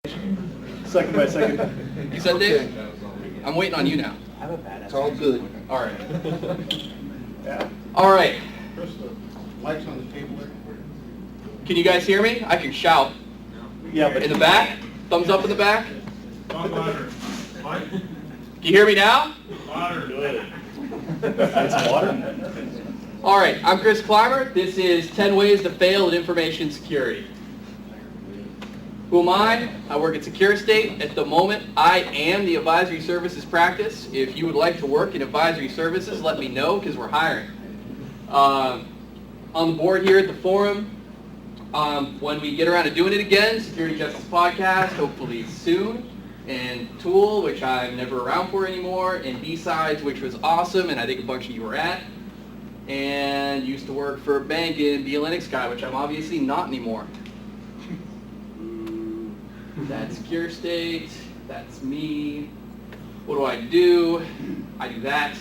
Second by second. You said Dave? I'm waiting on you now. I'm a badass. It's all good. All right. Yeah. All right. Chris, the lights on the table there. Can you guys hear me? I can shout. Yeah, but In the back? Thumbs up in the back? Water. Can you hear me now? Water. That's water. All right. I'm Chris Clymer. This is 10 Ways to Fail at Information Security. Who am I? I work at SecureState. At the moment, I am the advisory services practice. If you would like to work in advisory services, let me know because we're hiring. On the board here at the forum, when we get around to doing it again, Security Justice Podcast, hopefully soon, and Tool, which I'm never around for anymore, and B-Sides, which was awesome, and I think a bunch of you were at, and used to work for a bank and be a Linux guy, which I'm obviously not anymore. That's SecureState, that's me. What do? I do that.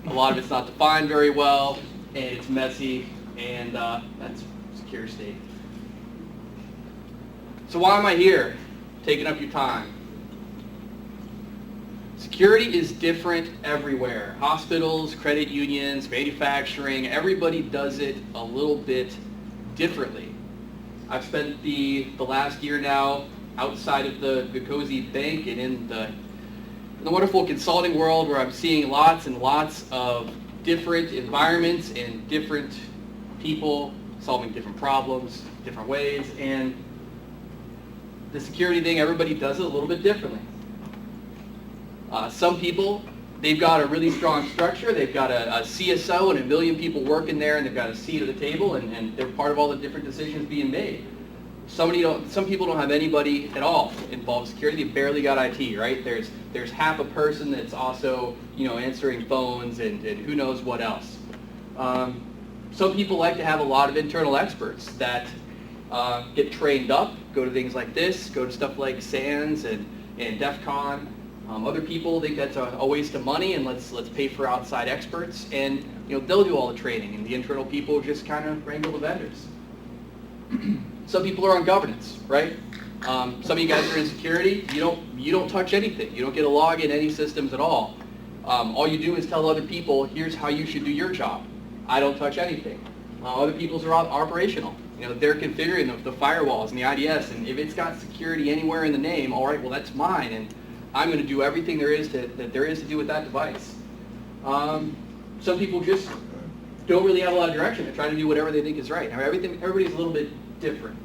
A lot of it's not defined very well, and it's messy, and that's SecureState. So why am I here, taking up your time? Security is different everywhere. Hospitals, credit unions, manufacturing, everybody does it a little bit differently. I've spent the last year now outside of the cozy bank and in the wonderful consulting world where I'm seeing lots and lots of different environments and different people solving different problems, different ways, and the security thing, everybody does it a little bit differently. Some people, they've got a really strong structure, they've got a CSO and a million people working there, and they've got a seat at the table, and they're part of all the different decisions being made. Some people don't have anybody at all involved in security. They barely got IT, right? There's half a person that's also, answering phones and who knows what else. Some people like to have a lot of internal experts that get trained up, go to things like this, go to stuff like SANS and DEF CON. Other people think that's a waste of money, and let's pay for outside experts, and they'll do all the training, and the internal people just kind of wrangle the vendors. Some people are on governance, right? Some of you guys are in security. You don't touch anything. You don't get a log in any systems at all. All you do is tell other people, here's how you should do your job. I don't touch anything. Other people's are operational. They're configuring the firewalls and the IDS, and if it's got security anywhere in the name, all right, well that's mine, and I'm going to do everything there is to do with that device. Some people just don't really have a lot of direction. They're trying to do whatever they think is right. Now, everybody's a little bit different.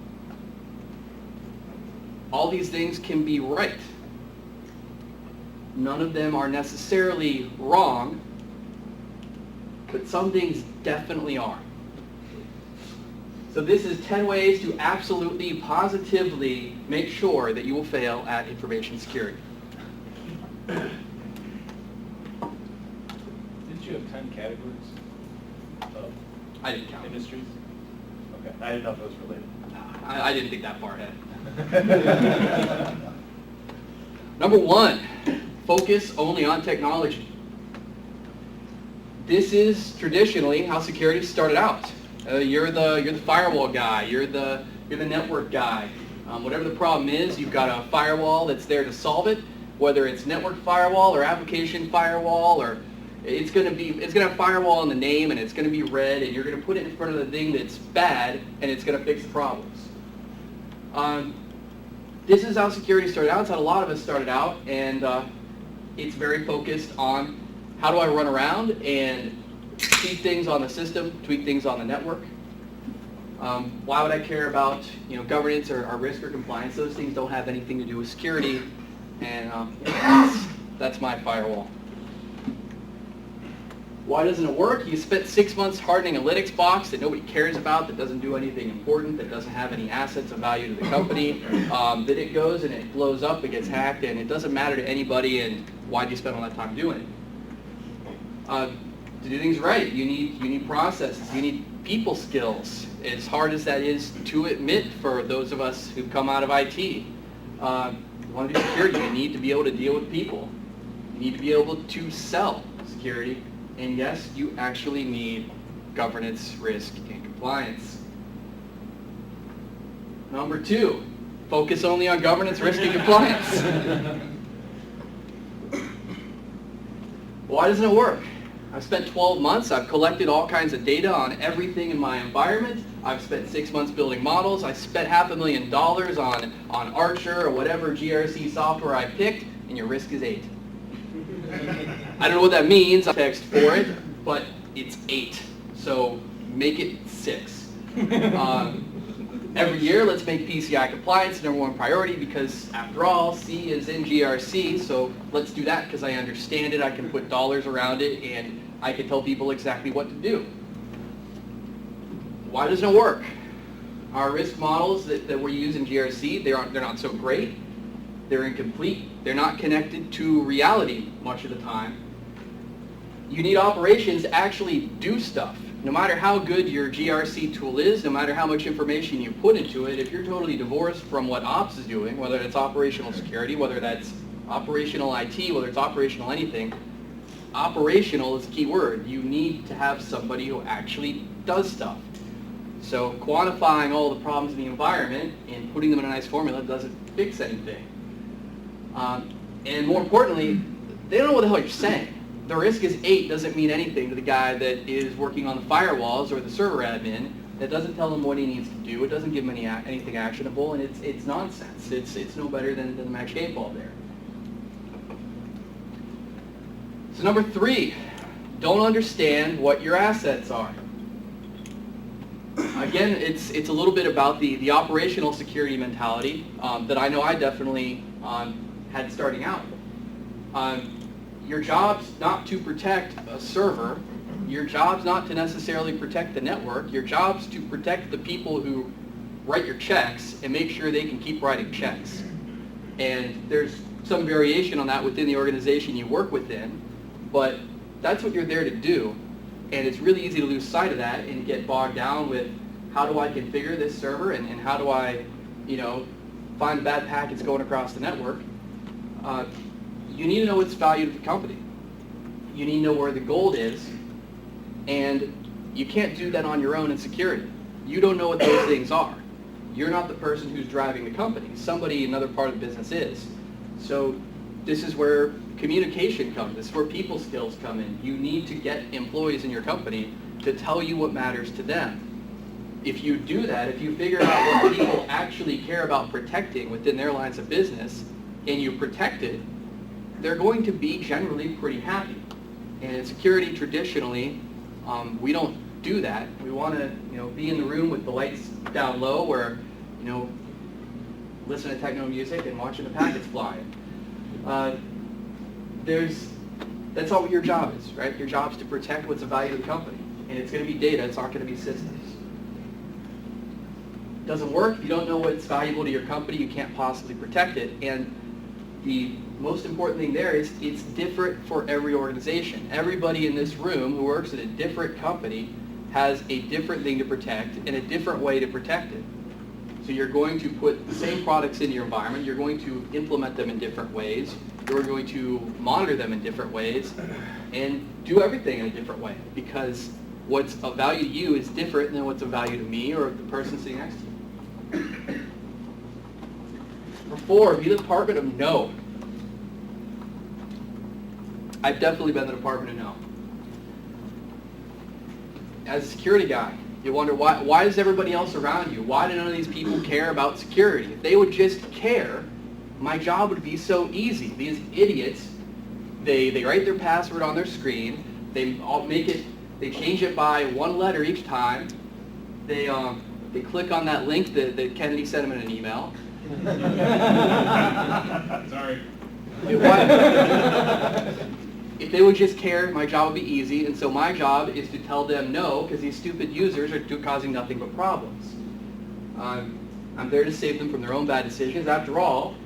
All these things can be right. None of them are necessarily wrong, but some things definitely are. So this is 10 ways to absolutely, positively make sure that you will fail at information security. Didn't you have 10 categories of I didn't count. industries? Okay, I didn't know if it was related. I didn't think that far ahead. Number 1, focus only on technology. This is traditionally how security started out. You're the firewall guy. You're the network guy. Whatever the problem is, you've got a firewall that's there to solve it. Whether it's network firewall or application firewall, or it's going to have firewall in the name, and it's going to be red, and you're going to put it in front of the thing that's bad, and it's going to fix the problems. This is how security started out. It's how a lot of us started out, and it's very focused on how do I run around and tweak things on the system, tweak things on the network. Why would I care about governance or risk or compliance? Those things don't have anything to do with security, and that's my firewall. Why doesn't it work? You spent 6 months hardening a Linux box that nobody cares about, that doesn't do anything important, that doesn't have any assets of value to the company. Then it goes and it blows up, it gets hacked, and it doesn't matter to anybody, and why do you spend all that time doing it? To do things right, you need processes, you need people skills, as hard as that is to admit for those of us who come out of IT. You want to do security, you need to be able to deal with people. You need to be able to sell security. And yes, you actually need governance, risk, and compliance. Number 2, Focus only on governance, risk, and compliance. Why doesn't it work? I've spent 12 months, I've collected all kinds of data on everything in my environment. I've spent 6 months building models. I spent $500,000 on Archer or whatever GRC software I picked, and your risk is 8. I don't know what that means, I text for it, but it's 8. So make it 6. Every year, let's make PCI compliance the #1 priority because, after all, C is in GRC, so let's do that because I understand it, I can put dollars around it, and I can tell people exactly what to do. Why doesn't it work? Our risk models that we use in GRC, they're not so great, they're incomplete, they're not connected to reality much of the time. You need operations to actually do stuff. No matter how good your GRC tool is, no matter how much information you put into it, if you're totally divorced from what ops is doing, whether it's operational security, whether that's operational IT, whether it's operational anything, operational is a key word. You need to have somebody who actually does stuff. So quantifying all the problems in the environment and putting them in a nice formula doesn't fix anything. And more importantly, they don't know what the hell you're saying. The risk is 8 doesn't mean anything to the guy that is working on the firewalls or the server admin. That doesn't tell him what he needs to do. It doesn't give him anything actionable, and it's nonsense. It's no better than the match 8 ball there. So number 3, don't understand what your assets are. Again, it's a little bit about the operational security mentality that I know I definitely had starting out. Your job's not to protect a server. Your job's not to necessarily protect the network. Your job's to protect the people who write your checks and make sure they can keep writing checks. And there's some variation on that within the organization you work within, but that's what you're there to do. And it's really easy to lose sight of that and get bogged down with how do I configure this server and how do I, find the bad packets going across the network. You need to know what's valued to the company. You need to know where the gold is, and you can't do that on your own in security. You don't know what those things are. You're not the person who's driving the company. Somebody in another part of the business is. So this is where communication comes. This is where people skills come in. You need to get employees in your company to tell you what matters to them. If you do that, if you figure out what people actually care about protecting within their lines of business, and you protect it, they're going to be generally pretty happy. And in security, traditionally, we don't do that. We want to, be in the room with the lights down low, where, listen to techno music and watching the packets fly. That's all what your job is, right? Your job is to protect what's of value to the company, and it's going to be data. It's not going to be systems. It doesn't work. If you don't know what's valuable to your company, you can't possibly protect it. And the most important thing there is it's different for every organization. Everybody in this room who works at a different company has a different thing to protect and a different way to protect it. So you're going to put the same products in your environment, you're going to implement them in different ways, you're going to monitor them in different ways, and do everything in a different way, because what's of value to you is different than what's of value to me or the person sitting next to you. Number 4, be the department of no. I've definitely been the department of no. As a security guy, you wonder why does everybody else around you, why do none of these people care about security? If they would just care, my job would be so easy. These idiots, they write their password on their screen, they change it by 1 letter each time, they click on that link that Kennedy sent them in an email. Sorry. If they would just care, my job would be easy, and so my job is to tell them no, because these stupid users are causing nothing but problems. I'm there to save them from their own bad decisions. After all,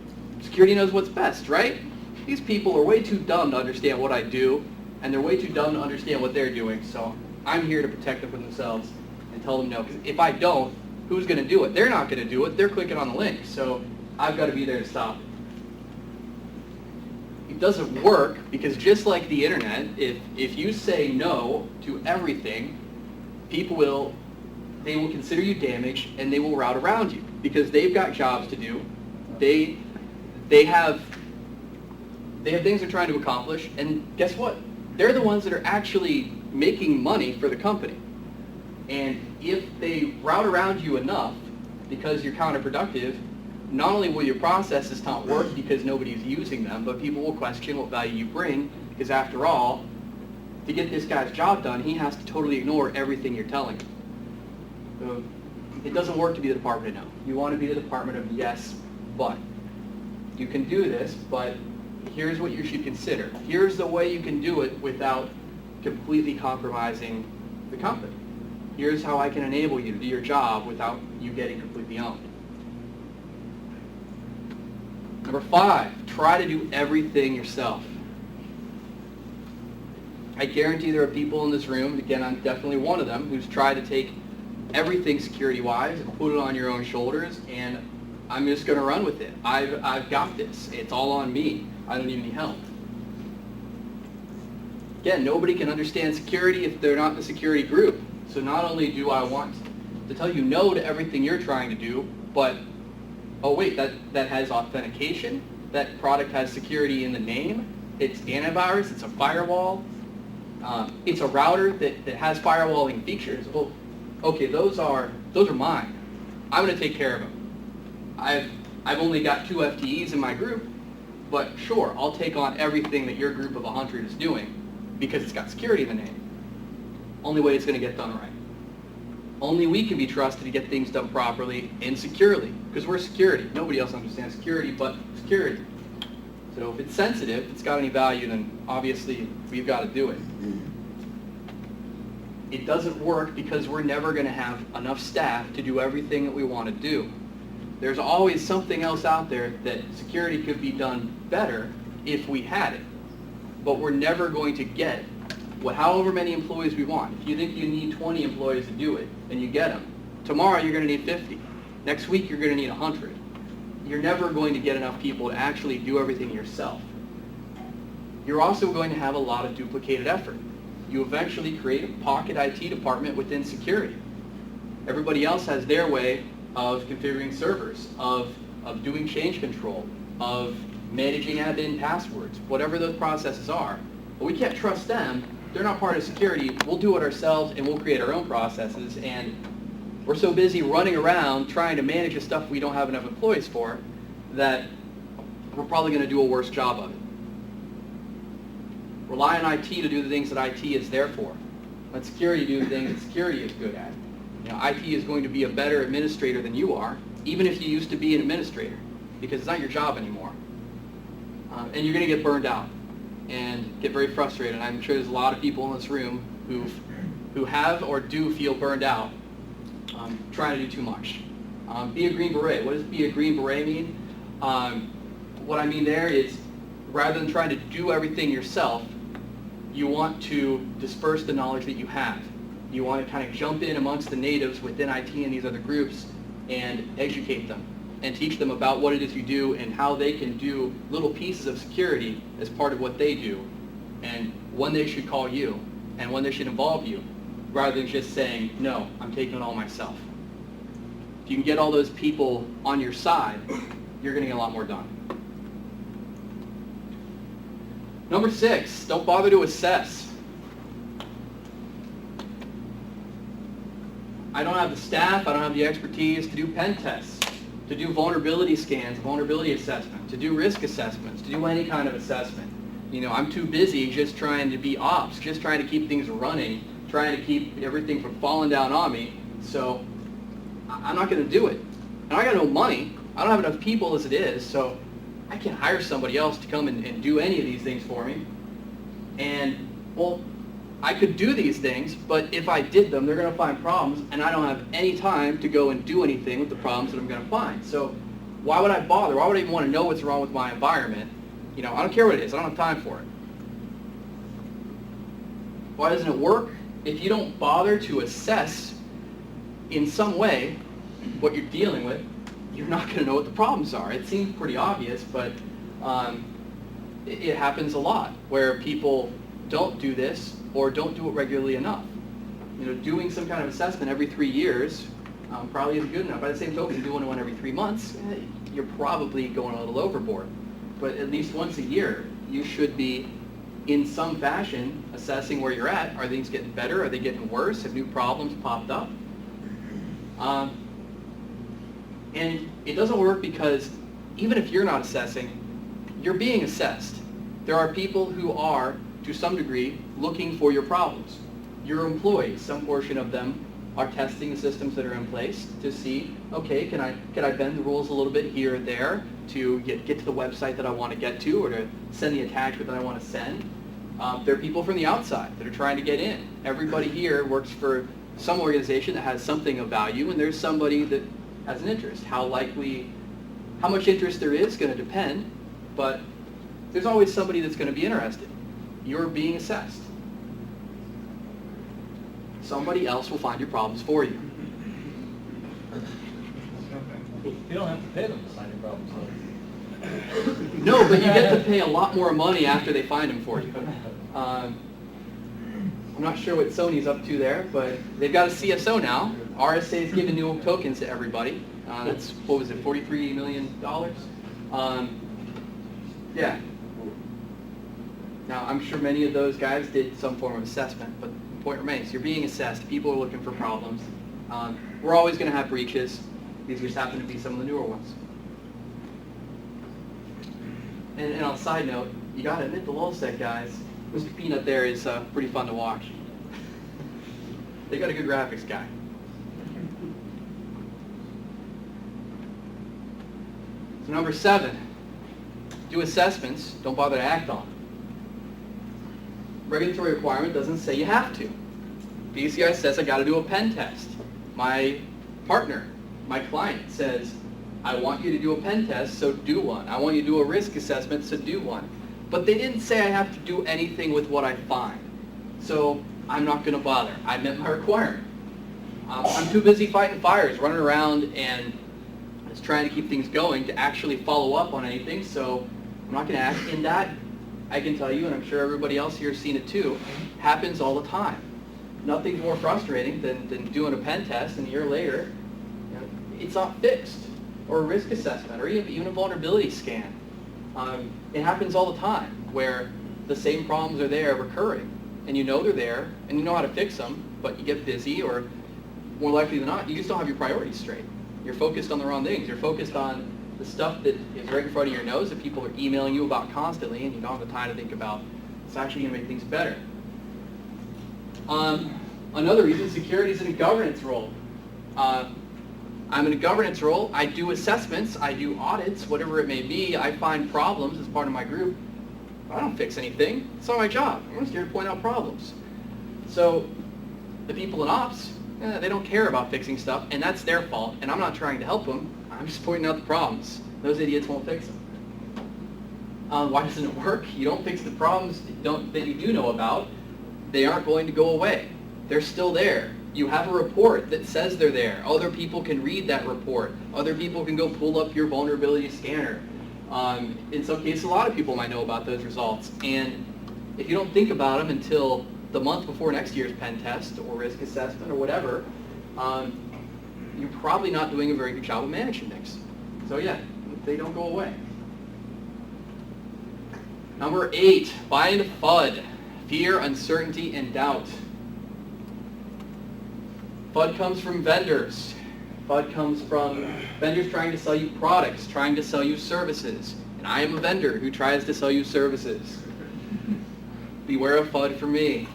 security knows what's best, right? These people are way too dumb to understand what I do, and they're way too dumb to understand what they're doing, so I'm here to protect them from themselves and tell them no, because if I don't, who's going to do it? They're not going to do it. They're clicking on the link, so I've got to be there to stop it. It doesn't work because just like the internet, if you say no to everything, people will consider you damaged and they will route around you because they've got jobs to do They have things they're trying to accomplish, and guess what? They're the ones that are actually making money for the company. And if they route around you enough because you're counterproductive, not only will your processes not work because nobody's using them, but people will question what value you bring, because after all, to get this guy's job done, he has to totally ignore everything you're telling him. So it doesn't work to be the department of no. You want to be the department of yes, but. You can do this, but here's what you should consider. Here's the way you can do it without completely compromising the company. Here's how I can enable you to do your job without you getting completely owned. Number 5, try to do everything yourself. I guarantee there are people in this room, again, I'm definitely one of them, who's tried to take everything security-wise and put it on your own shoulders, and I'm just going to run with it. I've got this. It's all on me. I don't even need help. Again, nobody can understand security if they're not in the security group. So not only do I want to tell you no to everything you're trying to do, but, oh wait, that has authentication. That product has security in the name. It's antivirus. It's a firewall. It's a router that has firewalling features. Well, okay, those are mine. I'm going to take care of them. I've only got 2 FTEs in my group, but sure, I'll take on everything that your group of 100 is doing because it's got security in the name. Only way it's going to get done right. Only we can be trusted to get things done properly and securely, because we're security. Nobody else understands security but security. So if it's sensitive, if it's got any value, then obviously we've got to do it. It doesn't work because we're never going to have enough staff to do everything that we want to do. There's always something else out there that security could be done better if we had it. But we're never going to get however many employees we want. If you think you need 20 employees to do it, and you get them, tomorrow you're going to need 50. Next week you're going to need 100. You're never going to get enough people to actually do everything yourself. You're also going to have a lot of duplicated effort. You eventually create a pocket IT department within security. Everybody else has their way of configuring servers, of doing change control, of managing admin passwords, whatever those processes are. But we can't trust them. They're not part of security. We'll do it ourselves and we'll create our own processes. And we're so busy running around trying to manage the stuff we don't have enough employees for that we're probably going to do a worse job of it. Rely on IT to do the things that IT is there for. Let security do the things that security is good at. You know, IT is going to be a better administrator than you are, even if you used to be an administrator, because it's not your job anymore. And you're going to get burned out and get very frustrated. And I'm sure there's a lot of people in this room who have or do feel burned out trying to do too much. Be a Green Beret. What does be a Green Beret mean? What I mean there is, rather than trying to do everything yourself, you want to disperse the knowledge that you have. You want to kind of jump in amongst the natives within IT and these other groups and educate them and teach them about what it is you do and how they can do little pieces of security as part of what they do, and when they should call you and when they should involve you, rather than just saying, no, I'm taking it all myself. If you can get all those people on your side, you're going to get a lot more done. Number 6, don't bother to assess. I don't have the staff, I don't have the expertise to do pen tests, to do vulnerability scans, vulnerability assessment, to do risk assessments, to do any kind of assessment. You know, I'm too busy just trying to be ops, just trying to keep things running, trying to keep everything from falling down on me, so I'm not going to do it. And I got no money, I don't have enough people as it is, so I can't hire somebody else to come and do any of these things for me. And, well, I could do these things, but if I did them, they're going to find problems, and I don't have any time to go and do anything with the problems that I'm going to find. So why would I bother? Why would I even want to know what's wrong with my environment? You know, I don't care what it is. I don't have time for it. Why doesn't it work? If you don't bother to assess in some way what you're dealing with, you're not going to know what the problems are. It seems pretty obvious, but it happens a lot where people don't do this or don't do it regularly enough. You know, doing some kind of assessment every 3 years probably isn't good enough. By the same token, doing one every 3 months, you're probably going a little overboard. But at least once a year, you should be, in some fashion, assessing where you're at. Are things getting better? Are they getting worse? Have new problems popped up? And it doesn't work because even if you're not assessing, you're being assessed. There are people who are, to some degree, looking for your problems. Your employees, some portion of them are testing the systems that are in place to see, okay, can I bend the rules a little bit here or there to get to the website that I want to get to, or to send the attachment that I want to send. There are people from the outside that are trying to get in. Everybody here works for some organization that has something of value, and there's somebody that has an interest. How much interest there is going to depend, but there's always somebody that's going to be interested. You're being assessed. Somebody else will find your problems for you. You don't have to pay them to find your problems, though. No, but you get to pay a lot more money after they find them for you. I'm not sure what Sony's up to there, but they've got a CSO now. RSA is giving new tokens to everybody. That's, what was it, $43 million? Yeah. Now, I'm sure many of those guys did some form of assessment, but the point remains, you're being assessed. People are looking for problems. We're always going to have breaches. These just happen to be some of the newer ones. And on a side note, you got to admit the Lulztech guys, Mr. Peanut there is pretty fun to watch. They got a good graphics guy. So number 7, do assessments, don't bother to act on them. Regulatory requirement doesn't say you have to. BCI says I got to do a pen test. My partner, my client says, I want you to do a pen test, so do one. I want you to do a risk assessment, so do one. But they didn't say I have to do anything with what I find. So I'm not going to bother. I met my requirement. I'm too busy fighting fires, running around and just trying to keep things going to actually follow up on anything, so I'm not going to act. In that, I can tell you, and I'm sure everybody else here has seen it too, happens all the time. Nothing's more frustrating than doing a pen test and a year later, it's not fixed, or a risk assessment, or even a vulnerability scan. It happens all the time where the same problems are there recurring, and you know they're there, and you know how to fix them, but you get busy, or more likely than not, you just don't have your priorities straight. You're focused on the wrong things. You're focused on the stuff that is right in front of your nose that people are emailing you about constantly, and you don't have the time to think about it's actually going to make things better. Another reason, security is in a governance role. I'm in a governance role. I do assessments. I do audits, whatever it may be. I find problems as part of my group. I don't fix anything. It's not my job. I'm just here to point out problems. So the people in ops, they don't care about fixing stuff, and that's their fault, and I'm not trying to help them. I'm just pointing out the problems. Those idiots won't fix them. Why doesn't it work? You don't fix the problems that you do know about. They aren't going to go away. They're still there. You have a report that says they're there. Other people can read that report. Other people can go pull up your vulnerability scanner. In some cases, a lot of people might know about those results. And if you don't think about them until the month before next year's pen test or risk assessment or whatever, you're probably not doing a very good job of managing things. So yeah, they don't go away. Number 8, buy into FUD. Fear, uncertainty, and doubt. FUD comes from vendors. FUD comes from vendors trying to sell you products, trying to sell you services. And I am a vendor who tries to sell you services. Beware of FUD for me.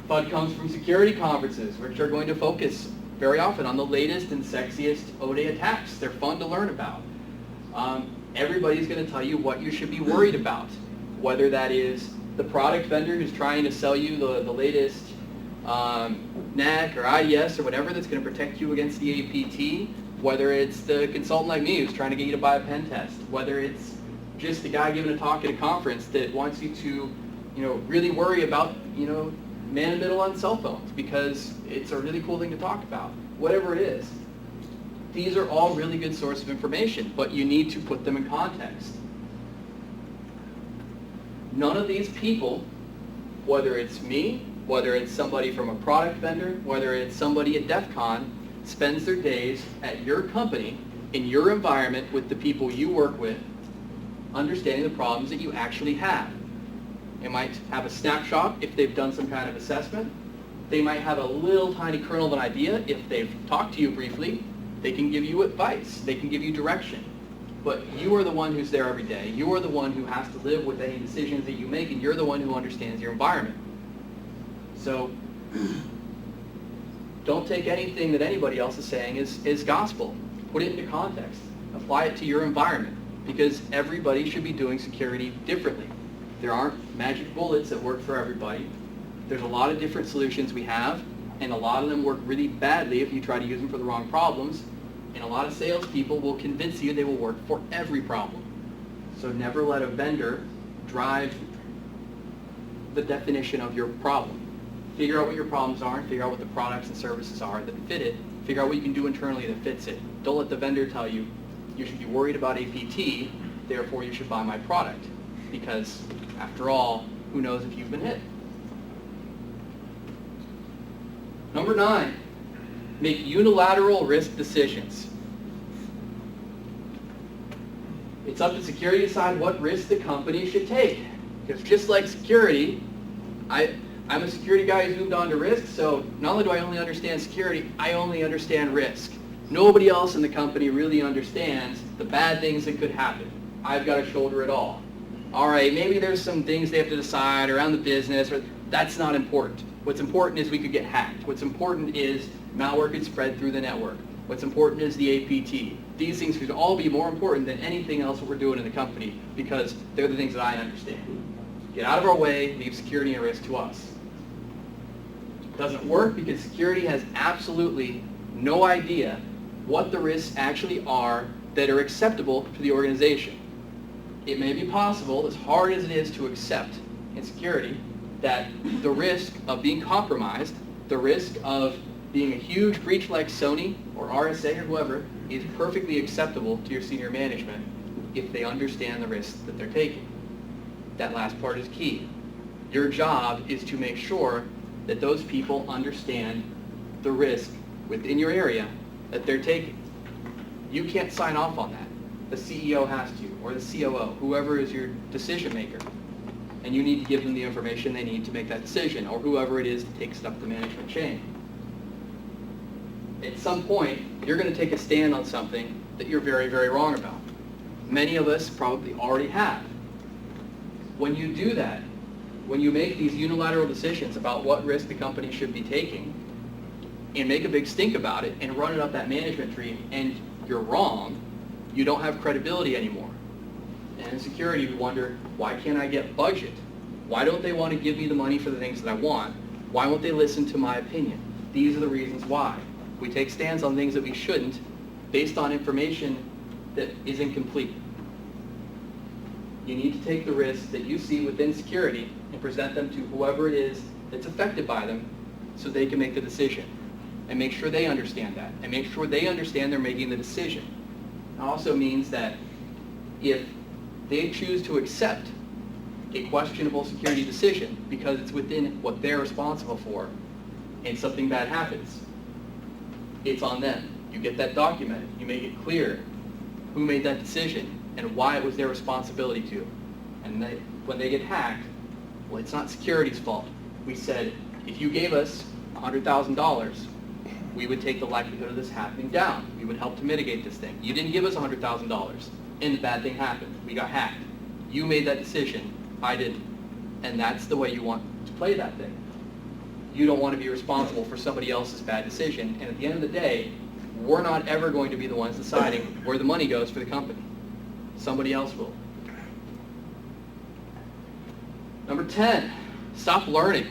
FUD comes from security conferences, which are going to focus very often on the latest and sexiest O-Day attacks. They're fun to learn about. Everybody's going to tell you what you should be worried about, whether that is the product vendor who's trying to sell you the latest NAC or IDS or whatever that's going to protect you against the APT, whether it's the consultant like me who's trying to get you to buy a pen test, whether it's just the guy giving a talk at a conference that wants you to, really worry about, man in the middle on cell phones because it's a really cool thing to talk about. Whatever it is. These are all really good sources of information, but you need to put them in context. None of these people, whether it's me, whether it's somebody from a product vendor, whether it's somebody at DEF CON, spends their days at your company in your environment with the people you work with, understanding the problems that you actually have. They might have a snapshot if they've done some kind of assessment. They might have a little tiny kernel of an idea if they've talked to you briefly. They can give you advice. They can give you direction. But you are the one who's there every day. You are the one who has to live with any decisions that you make, and you're the one who understands your environment. So don't take anything that anybody else is saying as gospel. Put it into context. Apply it to your environment, because everybody should be doing security differently. There aren't magic bullets that work for everybody. There's a lot of different solutions we have, and a lot of them work really badly if you try to use them for the wrong problems. And a lot of salespeople will convince you they will work for every problem. So never let a vendor drive the definition of your problem. Figure out what your problems are, and figure out what the products and services are that fit it. Figure out what you can do internally that fits it. Don't let the vendor tell you, you should be worried about APT, therefore you should buy my product. Because, after all, who knows if you've been hit? Number 9, make unilateral risk decisions. It's up to security to decide what risk the company should take. Because just like security, I'm a security guy who's moved on to risk, so not only do I only understand security, I only understand risk. Nobody else in the company really understands the bad things that could happen. I've got to shoulder it all. All right, maybe there's some things they have to decide around the business, or that's not important. What's important is we could get hacked. What's important is malware could spread through the network. What's important is the APT. These things could all be more important than anything else that we're doing in the company, because they're the things that I understand. Get out of our way, leave security and risk to us. It doesn't work because security has absolutely no idea what the risks actually are that are acceptable to the organization. It may be possible, as hard as it is to accept in security, that the risk of being compromised, the risk of being a huge breach like Sony or RSA or whoever, is perfectly acceptable to your senior management if they understand the risks that they're taking. That last part is key. Your job is to make sure that those people understand the risk within your area that they're taking. You can't sign off on that. The CEO has to, or the COO, whoever is your decision maker. And you need to give them the information they need to make that decision, or whoever it is that takes it up the management chain. At some point, you're going to take a stand on something that you're very, very wrong about. Many of us probably already have. When you do that, when you make these unilateral decisions about what risk the company should be taking, and make a big stink about it, and run it up that management tree, and you're wrong, you don't have credibility anymore. And in security, we wonder, why can't I get budget? Why don't they want to give me the money for the things that I want? Why won't they listen to my opinion? These are the reasons why. We take stands on things that we shouldn't based on information that is incomplete. You need to take the risks that you see within security and present them to whoever it is that's affected by them so they can make the decision. And make sure they understand that. And make sure they understand they're making the decision. It also means that if they choose to accept a questionable security decision because it's within what they're responsible for and something bad happens, it's on them. You get that documented. You make it clear who made that decision and why it was their responsibility to. And when they get hacked, well, it's not security's fault. We said, if you gave us $100,000, we would take the likelihood of this happening down. We would help to mitigate this thing. You didn't give us $100,000, and the bad thing happened. We got hacked. You made that decision. I didn't. And that's the way you want to play that thing. You don't want to be responsible for somebody else's bad decision. And at the end of the day, we're not ever going to be the ones deciding where the money goes for the company. Somebody else will. Number 10, stop learning.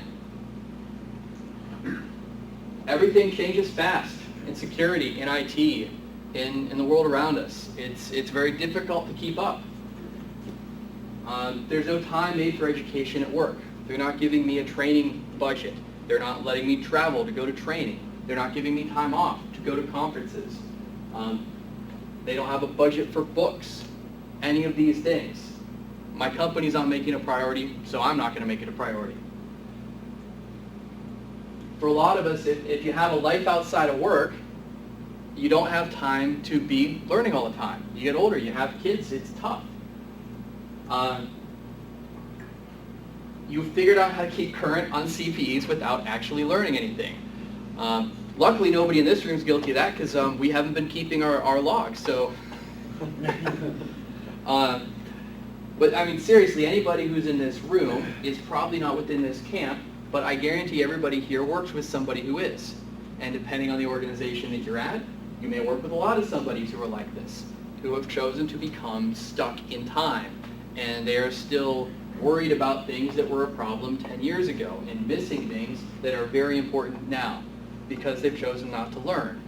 Everything changes fast in security, in IT, in the world around us. It's very difficult to keep up. There's no time made for education at work. They're not giving me a training budget. They're not letting me travel to go to training. They're not giving me time off to go to conferences. They don't have a budget for books, any of these things. My company's not making a priority, so I'm not going to make it a priority. For a lot of us, if you have a life outside of work, You don't have time to be learning all the time. You get older, you have kids, it's tough. You figured out how to keep current on CPEs without actually learning anything. Luckily, nobody in this room is guilty of that because we haven't been keeping our logs. So, but I mean, seriously, anybody who's in this room is probably not within this camp, but I guarantee everybody here works with somebody who is. And depending on the organization that you're at, you may work with a lot of somebodies who are like this, who have chosen to become stuck in time. And they are still worried about things that were a problem 10 years ago and missing things that are very important now because they've chosen not to learn.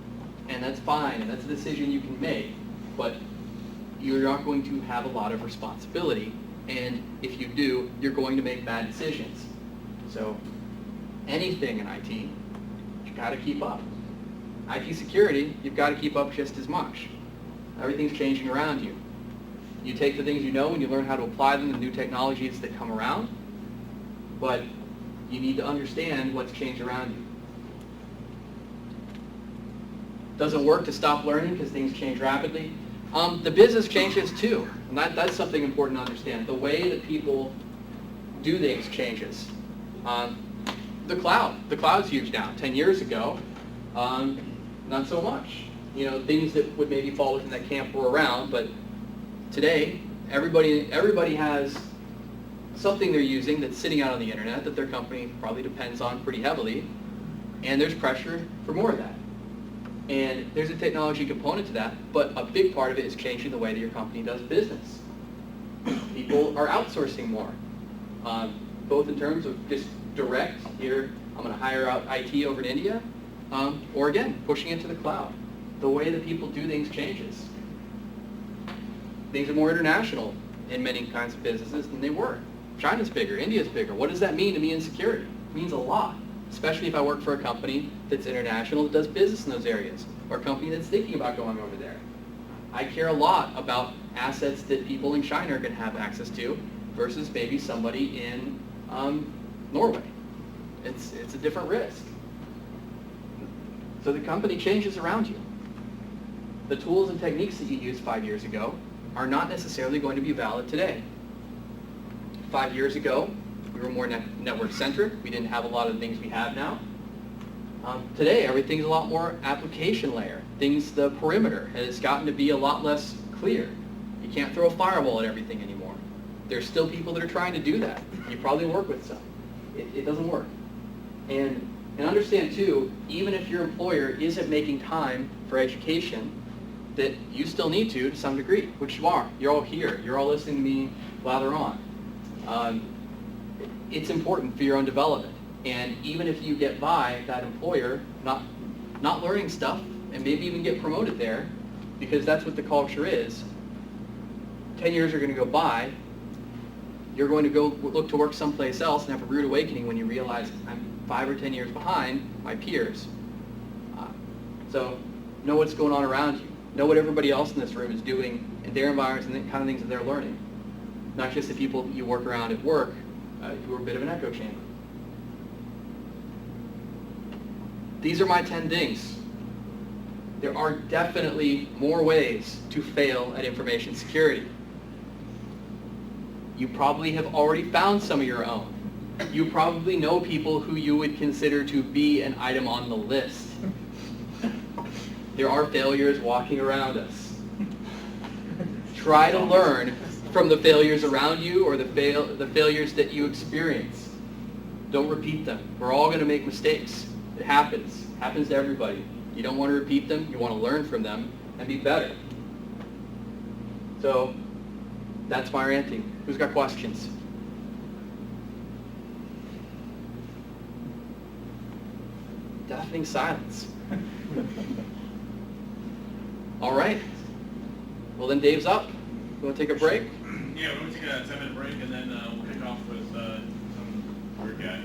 And that's fine, and that's a decision you can make, but you're not going to have a lot of responsibility, and if you do, you're going to make bad decisions. So anything in IT, you've got to keep up. IT security, you've got to keep up just as much. Everything's changing around you. You take the things you know and you learn how to apply them to new technologies that come around, but you need to understand what's changed around you. Doesn't work to stop learning because things change rapidly. The business changes too, and that's something important to understand. The way that people do things changes. The cloud's huge now. 10 years ago, not so much. You know, things that would maybe fall within that camp were around, but today, everybody has something they're using that's sitting out on the internet that their company probably depends on pretty heavily, and there's pressure for more of that. And there's a technology component to that, but a big part of it is changing the way that your company does business. People are outsourcing more, both in terms of just direct, here, I'm going to hire out IT over in India, or again, pushing it to the cloud. The way that people do things changes. Things are more international in many kinds of businesses than they were. China's bigger, India's bigger. What does that mean to me in security? It means a lot, especially if I work for a company that's international that does business in those areas, or a company that's thinking about going over there. I care a lot about assets that people in China are going to have access to versus maybe somebody in Norway. It's a different risk. So the company changes around you. The tools and techniques that you used 5 years ago are not necessarily going to be valid today. 5 years ago, we were more network-centric. We didn't have a lot of the things we have now. Today, everything's a lot more application layer. The perimeter has gotten to be a lot less clear. You can't throw a firewall at everything anymore. There's still people that are trying to do that. You probably work with some. It doesn't work. And understand, too, even if your employer isn't making time for education, that you still need to some degree, which you are. You're all here. You're all listening to me blather on. It's important for your own development. And even if you get by that employer not learning stuff and maybe even get promoted there, because that's what the culture is, 10 years are going to go by, you're going to go look to work someplace else and have a rude awakening when you realize I'm 5 or 10 years behind my peers. So know what's going on around you. Know what everybody else in this room is doing in their environments and the kind of things that they're learning. Not just the people you work around at work who are a bit of an echo chamber. These are my 10 things. There are definitely more ways to fail at information security. You probably have already found some of your own. You probably know people who you would consider to be an item on the list. There are failures walking around us. Try to learn from the failures around you or the failures that you experience. Don't repeat them. We're all going to make mistakes. It happens. It happens to everybody. You don't want to repeat them. You want to learn from them and be better. So that's my ranting. Who's got questions? Deafening silence. All right. Well, then Dave's up. You want to take a break? Yeah, we're going to take a 10-minute break, and then we'll kick off with some weird guy.